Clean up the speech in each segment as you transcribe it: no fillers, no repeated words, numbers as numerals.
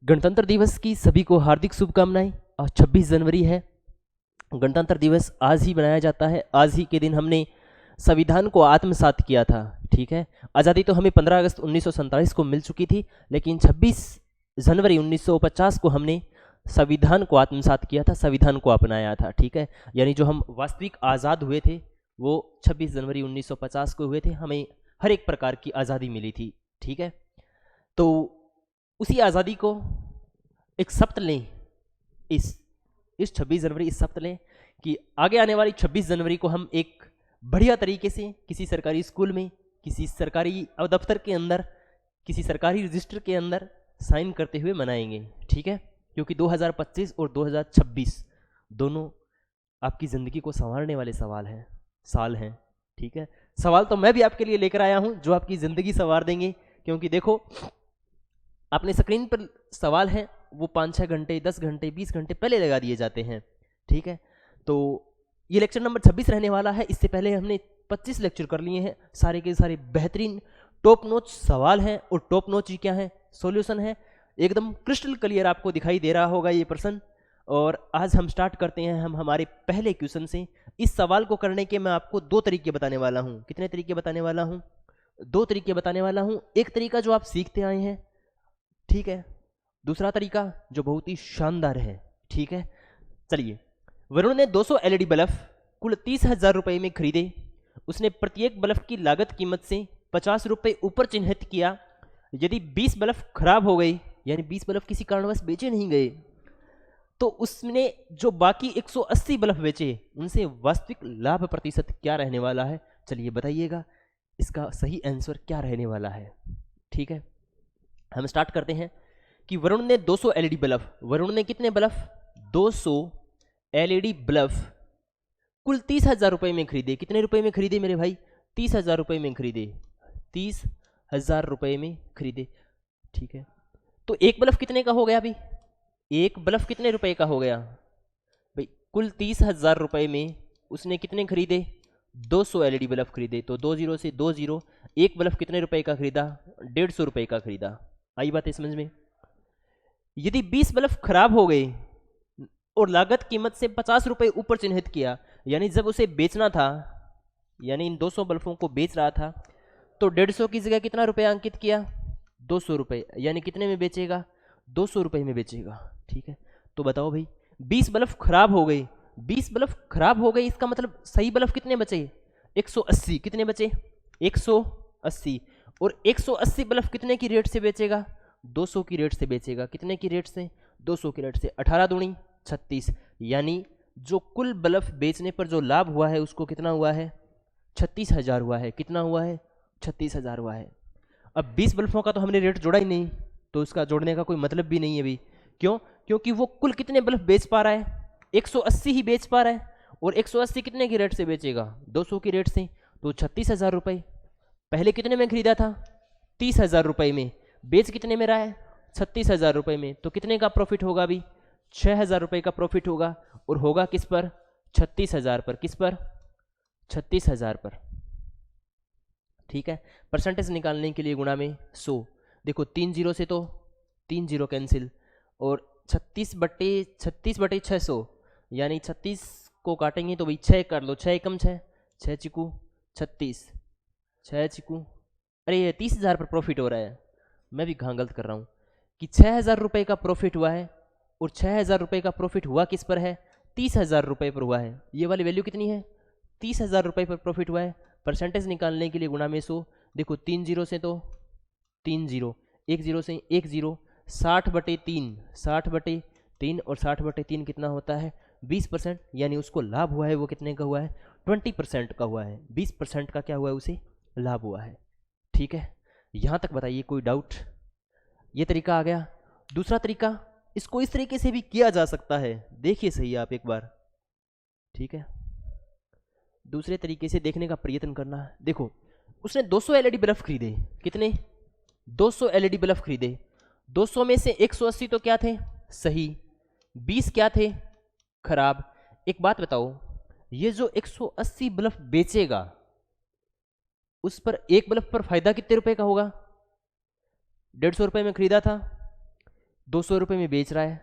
गणतंत्र दिवस की सभी को हार्दिक शुभकामनाएं। और 26 जनवरी है, गणतंत्र दिवस आज ही मनाया जाता है। आज ही के दिन हमने संविधान को आत्मसात किया था। ठीक है, आज़ादी तो हमें 15 अगस्त 1947 को मिल चुकी थी, लेकिन 26 जनवरी 1950 को हमने संविधान को आत्मसात किया था, संविधान को अपनाया था। ठीक है, यानी जो हम वास्तविक आज़ाद हुए थे वो 26 जनवरी 1950 को हुए थे। हमें हर एक प्रकार की आज़ादी मिली थी। ठीक है, तो उसी आज़ादी को एक शपथ लें, इस 26 जनवरी इस शपथ लें कि आगे आने वाली 26 जनवरी को हम एक बढ़िया तरीके से किसी सरकारी स्कूल में, किसी सरकारी दफ्तर के अंदर, किसी सरकारी रजिस्टर के अंदर साइन करते हुए मनाएंगे। ठीक है, क्योंकि 2025 और 2026 दोनों आपकी ज़िंदगी को संवारने वाले साल हैं। ठीक है, सवाल तो मैं भी आपके लिए लेकर आया हूं जो आपकी ज़िंदगी संवार देंगे। क्योंकि देखो, अपने स्क्रीन पर सवाल है वो 5-6 घंटे, 10 घंटे, 20 घंटे पहले लगा दिए जाते हैं। ठीक है, तो ये लेक्चर नंबर 26 रहने वाला है। इससे पहले हमने 25 लेक्चर कर लिए हैं, सारे के सारे बेहतरीन टॉप नोच सवाल हैं। और टॉप नोच ही क्या है, सॉल्यूशन है, एकदम क्रिस्टल क्लियर आपको दिखाई दे रहा होगा ये प्रश्न। और आज हम स्टार्ट करते हैं हम हमारे पहले क्वेश्चन से। इस सवाल को करने के मैं आपको 2 तरीके बताने वाला हूँ। कितने तरीके बताने वाला हूँ? 2 तरीके बताने वाला हूँ। एक तरीका जो आप सीखते आए हैं, ठीक है, दूसरा तरीका जो बहुत ही शानदार है। ठीक है, चलिए। वरुण ने 200 एलईडी बल्ब कुल 30,000 रुपए में खरीदे। उसने प्रत्येक बल्ब की लागत कीमत से 50 रुपए ऊपर चिन्हित किया। यदि 20 बल्ब खराब हो गए, यानी 20 बल्ब किसी कारणवश बेचे नहीं गए, तो उसने जो बाकी 180 बल्ब बेचे उनसे वास्तविक लाभ प्रतिशत क्या रहने वाला है? चलिए बताइएगा इसका सही आंसर क्या रहने वाला है। ठीक है, हम स्टार्ट करते हैं कि वरुण ने 200 एलईडी बल्ब, वरुण ने कितने बल्ब? 200 एलईडी बल्ब कुल 30,000 रुपए में खरीदे। कितने रुपए में खरीदे मेरे भाई? 30,000 रुपए में खरीदे। 30,000 रुपए में खरीदे। ठीक है, तो एक बल्ब कितने का हो गया अभी? एक बल्ब कितने रुपए का हो गया भाई? कुल 30,000 रुपए में उसने कितने खरीदे? 200 एलईडी बल्ब खरीदे। तो 20 से 20, एक बल्ब कितने रुपए का खरीदा? 150 रुपए का खरीदा। आई बात है समझ में? यदि 20 बल्ब खराब हो गए और लागत कीमत से 50 रुपए ऊपर चिन्हित किया, यानी जब उसे बेचना था, यानी इन 200 बल्बों को बेच रहा था, तो 150 की जगह कितना रुपया अंकित किया? 200 रुपए। यानी कितने में बेचेगा? 200 रुपए में बेचेगा। ठीक है, तो बताओ भाई, 20 बल्ब खराब हो गए, 20 बल्ब खराब हो गए, इसका मतलब सही बल्ब कितने बचे? 180। कितने बचे? 180। और 180 बल्ब कितने की रेट से बेचेगा? 200 की रेट से बेचेगा। कितने की रेट से? 200 की रेट से। 18 दूनी 36, यानी जो कुल बल्ब बेचने पर जो लाभ हुआ है उसको कितना हुआ है? 36,000 हुआ है। कितना हुआ है? 36,000 हुआ है। अब 20 बल्बों का तो हमने रेट जोड़ा ही नहीं, तो उसका जोड़ने का कोई मतलब भी नहीं है अभी। क्यों? क्योंकि वो कुल कितने बल्ब बेच पा रहा है? 180 ही बेच पा रहा है। और 180 कितने की रेट से बेचेगा? 200 की रेट से। तो 36,000 रुपये। पहले कितने में खरीदा था? 30,000 रुपये में। बेच कितने में रहा है? 36,000 रुपये में। तो कितने का प्रॉफिट होगा अभी? 6,000 रुपये का प्रॉफिट होगा। और होगा किस पर? 36,000 पर। किस पर? 36,000 पर। ठीक है, परसेंटेज निकालने के लिए गुणा में 100। देखो 3 जीरो से तो 3 जीरो कैंसिल, और 36/600, यानी 36 को काटेंगे तो भाई 6 कर लो, 6 एकम 6, 6 चिकू 36, 6 चिकू, अरे ये 30,000 पर प्रॉफिट हो रहा है। मैं भी कहाँ गलत कर रहा हूँ कि 6,000 रुपये का प्रॉफिट हुआ है। और 6,000 रुपये का प्रॉफिट हुआ किस पर है? 30,000 रुपये पर हुआ है। ये वाली वैल्यू कितनी है? 30,000 रुपये पर प्रॉफिट हुआ है। परसेंटेज निकालने के लिए गुणा में 100। देखो 3 जीरो से तो 3 जीरो, 1 जीरो से 1 जीरो, 60/3, 60/3, और 60/3 कितना होता है? 20%। यानी उसको लाभ हुआ है वो कितने का हुआ है? 20% का हुआ है। 20% का क्या हुआ है? उसे लाभ हुआ है। ठीक है, यहाँ तक बताइए कोई डाउट? ये तरीका आ गया। दूसरा तरीका, इसको इस तरीके से भी किया जा सकता है, देखिए सही आप एक बार। ठीक है, दूसरे तरीके से देखने का प्रयत्न करना है। देखो उसने 200 एलईडी बल्ब खरीदे। कितने? 200 एलईडी बल्ब खरीदे। 200 में से 180 तो क्या थे? सही। 20 क्या थे? खराब। एक बात बताओ, ये जो 180 बल्ब बेचेगा उस पर एक बल्ब पर फायदा कितने रुपए का होगा? 150 रुपए में खरीदा था, 200 रुपये में बेच रहा है,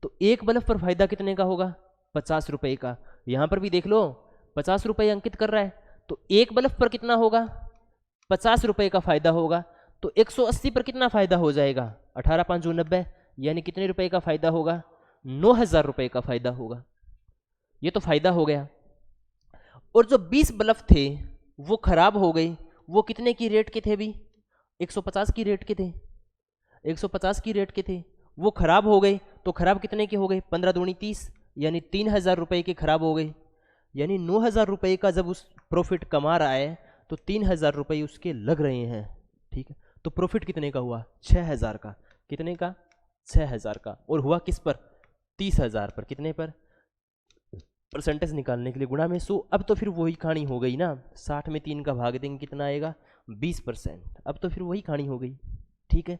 तो एक बल्ब पर फायदा कितने का होगा? 50 रुपये का। यहाँ पर भी देख लो 50 रुपये अंकित कर रहा है, तो एक बल्ब पर कितना होगा? 50 रुपये का फायदा होगा। तो 180 पर कितना फायदा हो जाएगा? 18 5 90, यानी कितने रुपए का फायदा होगा? 9000 रुपये का फायदा होगा। ये तो फायदा हो गया। और जो 20 बल्ब थे वो खराब हो गए, वो कितने की रेट के थे भी? 150 की रेट के थे, 150 की रेट के थे, वो खराब हो गए। तो खराब कितने के हो गए? 15 दूनी 30, यानी 3000 रुपये के खराब हो गए। यानी 9000 रुपये का जब उस प्रॉफिट कमा रहा है तो 3000 रुपये उसके लग रहे हैं। ठीक है, तो प्रॉफिट कितने का हुआ? 6000 का। कितने का? 6000 का। और हुआ किस पर? 30,000 पर। कितने पर? परसेंटेज निकालने के लिए गुणा में 100। अब तो फिर वही कहानी हो गई ना, 60 में 3 का भाग देंगे कितना आएगा? 20%। अब तो फिर वही कहानी हो गई। ठीक है,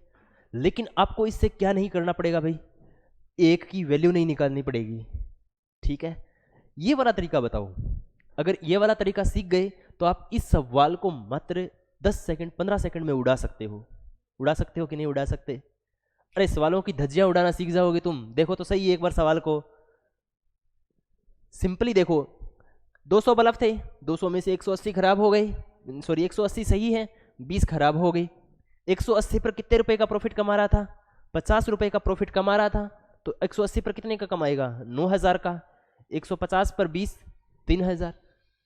लेकिन आपको इससे क्या नहीं करना पड़ेगा भाई? एक की वैल्यू नहीं निकालनी पड़ेगी। ठीक है, ये वाला तरीका बताओ। अगर ये वाला तरीका सीख गए तो आप इस सवाल को मात्र 10 सेकंड 15 सेकंड में उड़ा सकते हो। उड़ा सकते हो कि नहीं उड़ा सकते? अरे सवालों की धज्जियां उड़ाना सीख जाओगे तुम। देखो तो सही एक बार सवाल को, सिंपली देखो। 200 बल्ब थे, 200 में से 180 खराब हो गए, सॉरी 180 सही है, 20 खराब हो गई। 180 पर कितने रुपए का प्रॉफिट कमा रहा था? 50 रुपए का प्रॉफिट कमा रहा था। तो 180 पर कितने का कमाएगा? 9000 का। 150 पर 20, 3000।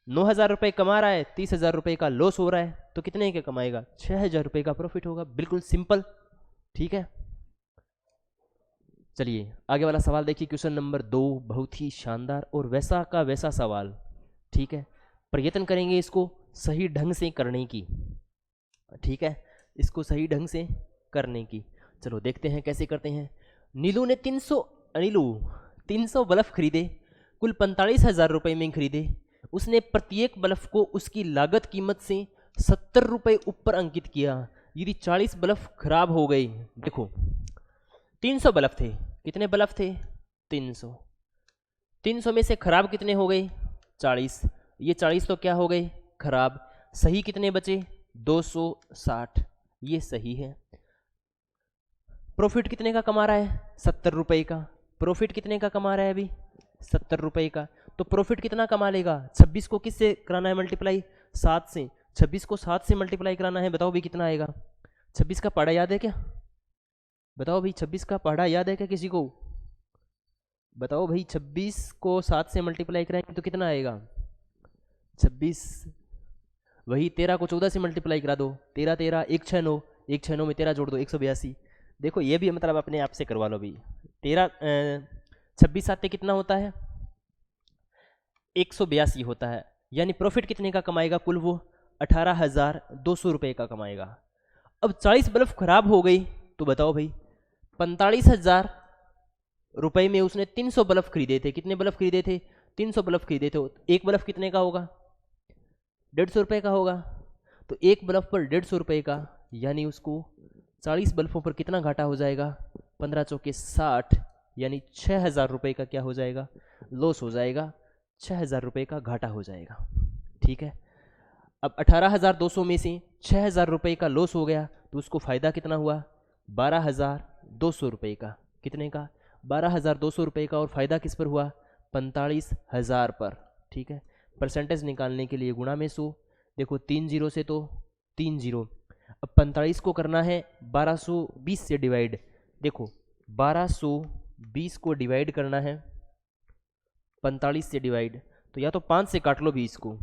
9000 रुपये कमा रहा है, 30,000 रुपये का लॉस हो रहा है, तो कितने का कमाएगा? 6000 रुपये का प्रॉफिट होगा। बिल्कुल सिंपल। ठीक है, चलिए आगे वाला सवाल देखिए। क्वेश्चन नंबर 2 बहुत ही शानदार और वैसा का वैसा सवाल। ठीक है, प्रयत्न करेंगे इसको सही ढंग से करने की। ठीक है, इसको सही ढंग से करने की। चलो देखते हैं कैसे करते हैं। नीलू 300 बल्ब खरीदे, कुल 45,000 रुपये में खरीदे। उसने प्रत्येक बल्ब को उसकी लागत कीमत से 70 रुपये ऊपर अंकित किया। यदि 40 बल्ब खराब हो गए, देखो 300 बल्ब थे, कितने बल्ब थे? 300। 300 में से खराब कितने हो गए? 40। ये 40 तो क्या हो गए? खराब। सही कितने बचे? 260। ये सही है। प्रॉफिट कितने का कमा रहा है? 70 रुपये का। प्रॉफिट कितने का कमा रहा है अभी? 70 रुपये का। तो प्रॉफिट कितना कमा लेगा? 26 को किससे कराना है मल्टीप्लाई? 7 से। 26 को 7 से मल्टीप्लाई कराना है, बताओ भी कितना आएगा? 26 का पढ़ा याद है क्या? बताओ भाई 26 का पढ़ा याद है क्या किसी को? बताओ भाई 26 को 7 से मल्टीप्लाई कराएंगे तो कितना आएगा? 26, वही 13 को 14 से मल्टीप्लाई करा दो, 13 13 169, 169 में 13 जोड़ दो 182। देखो ये भी मतलब अपने आप से करवा लो भाई। 26 7 कितना होता है? 182 होता है। यानी प्रॉफिट कितने का कमाएगा? कुल वो 18,200 रुपये का कमाएगा। अब 40 बल्ब खराब हो गई तो बताओ भाई 45,000 रुपये में उसने 300 बल्ब खरीदे थे। कितने बल्ब खरीदे थे? 300 बल्ब खरीदे थे। एक बल्ब कितने का होगा? 150 रुपये का होगा। तो एक बल्ब पर 150 रुपये का, यानी उसको 40 बल्बों पर कितना घाटा हो जाएगा? 15 चौके 60, यानी 6,000 रुपये का क्या हो जाएगा? लॉस हो जाएगा। 6,000 रुपये का घाटा हो जाएगा। ठीक है, अब 18,200 में से 6,000 रुपये का लॉस हो गया तो उसको फ़ायदा कितना हुआ? 12,200 रुपये का। कितने का? 12,200 रुपये का। और फ़ायदा किस पर हुआ? 45,000 पर। ठीक है, परसेंटेज निकालने के लिए गुणा में 100। देखो 3 जीरो से तो 3 जीरो। अब 45 को करना है 1220 से डिवाइड। देखो 1220 को डिवाइड करना है 45 से डिवाइड, तो या तो 5 से काट लो 20 को।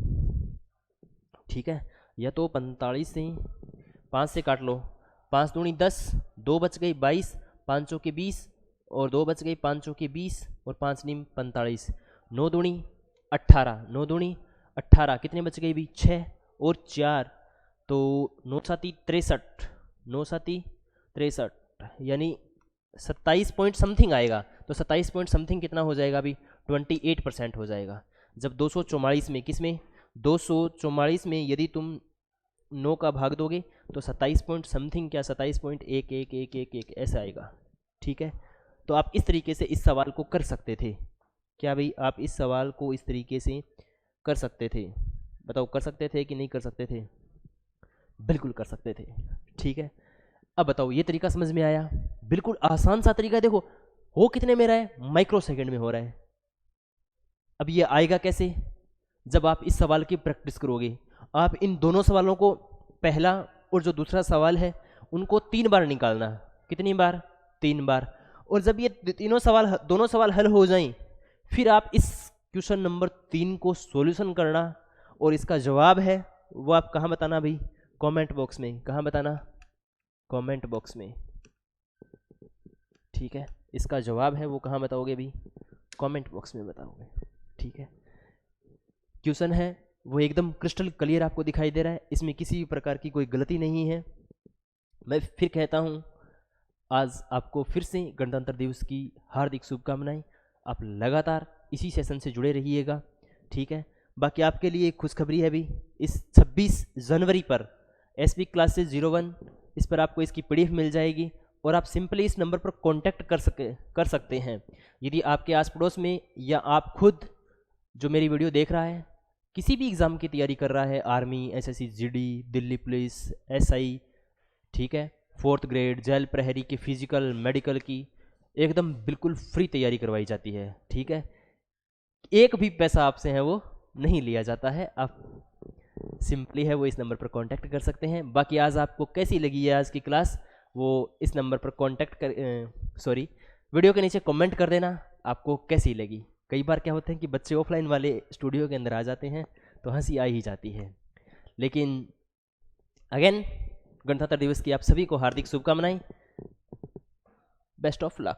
ठीक है, या तो 45 से 5 से काट लो। 5 दूनी 10, 2 बच गई 22, 5 चौके 20 और 2 बच गई 5 चौके 20 और 5 नीम 45। 9 दूनी 18, 9 दूनी 18, कितने बच गई भी? 6 और 4, तो 9 साती 63, 9 साती 63, यानी 27 पॉइंट समथिंग आएगा। तो 27 पॉइंट समथिंग कितना हो जाएगा अभी? 28% हो जाएगा। जब 244 में, किस में? 244 में यदि तुम 9 का भाग दोगे तो 27 पॉइंट समथिंग, क्या 27.1111 ऐसा आएगा। ठीक है, तो आप इस तरीके से इस सवाल को कर सकते थे। क्या भाई आप इस सवाल को इस तरीके से कर सकते थे? बताओ कर सकते थे कि नहीं कर सकते थे? बिल्कुल कर सकते थे। ठीक है, अब बताओ ये तरीका समझ में आया? बिल्कुल आसान सा तरीका है। देखो हो कितने में रहा है, माइक्रो सेकंड में हो रहा है। अब ये आएगा कैसे? जब आप इस सवाल की प्रैक्टिस करोगे। आप इन दोनों सवालों को, पहला और जो दूसरा सवाल है, उनको 3 बार निकालना। कितनी बार? 3 बार। और जब ये दोनों सवाल हल हो जाएं, फिर आप इस क्वेश्चन नंबर 3 को सॉल्यूशन करना, और इसका जवाब है वो आप कहाँ बताना भाई? कमेंट बॉक्स में। कहाँ बताना? कमेंट बॉक्स में। ठीक है, इसका जवाब है वो कहाँ बताओगे भाई? कमेंट बॉक्स में बताओगे। ठीक है, क्वेश्चन है वो एकदम क्रिस्टल क्लियर आपको दिखाई दे रहा है, इसमें किसी भी प्रकार की कोई गलती नहीं है। मैं फिर कहता हूँ, आज आपको फिर से गणतंत्र दिवस की हार्दिक शुभकामनाएं। आप लगातार इसी सेशन से जुड़े रहिएगा। ठीक है, बाकी आपके लिए एक खुशखबरी है भी, इस 26 जनवरी पर एसपी क्लासेस 01, इस पर आपको इसकी पीडीएफ मिल जाएगी, और आप सिंपली इस नंबर पर कांटेक्ट कर सकते हैं। यदि आपके आस पड़ोस में या आप खुद जो मेरी वीडियो देख रहा है किसी भी एग्ज़ाम की तैयारी कर रहा है, army, SSC GD, Delhi police, SI, ठीक है, 4th ग्रेड, जेल प्रहरी की, फिजिकल, मेडिकल की, एकदम बिल्कुल फ्री तैयारी करवाई जाती है। ठीक है, एक भी पैसा आपसे है वो नहीं लिया जाता है। आप सिंपली है वो इस नंबर पर कांटेक्ट कर सकते हैं। बाकी आज आपको कैसी लगी है आज की क्लास, वो इस नंबर पर वीडियो के नीचे कमेंट कर देना आपको कैसी लगी। कई बार क्या होता है कि बच्चे ऑफलाइन वाले स्टूडियो के अंदर आ जाते हैं तो हंसी आ ही जाती है। लेकिन अगेन गणतंत्र दिवस की आप सभी को हार्दिक शुभकामनाएं। Best of luck.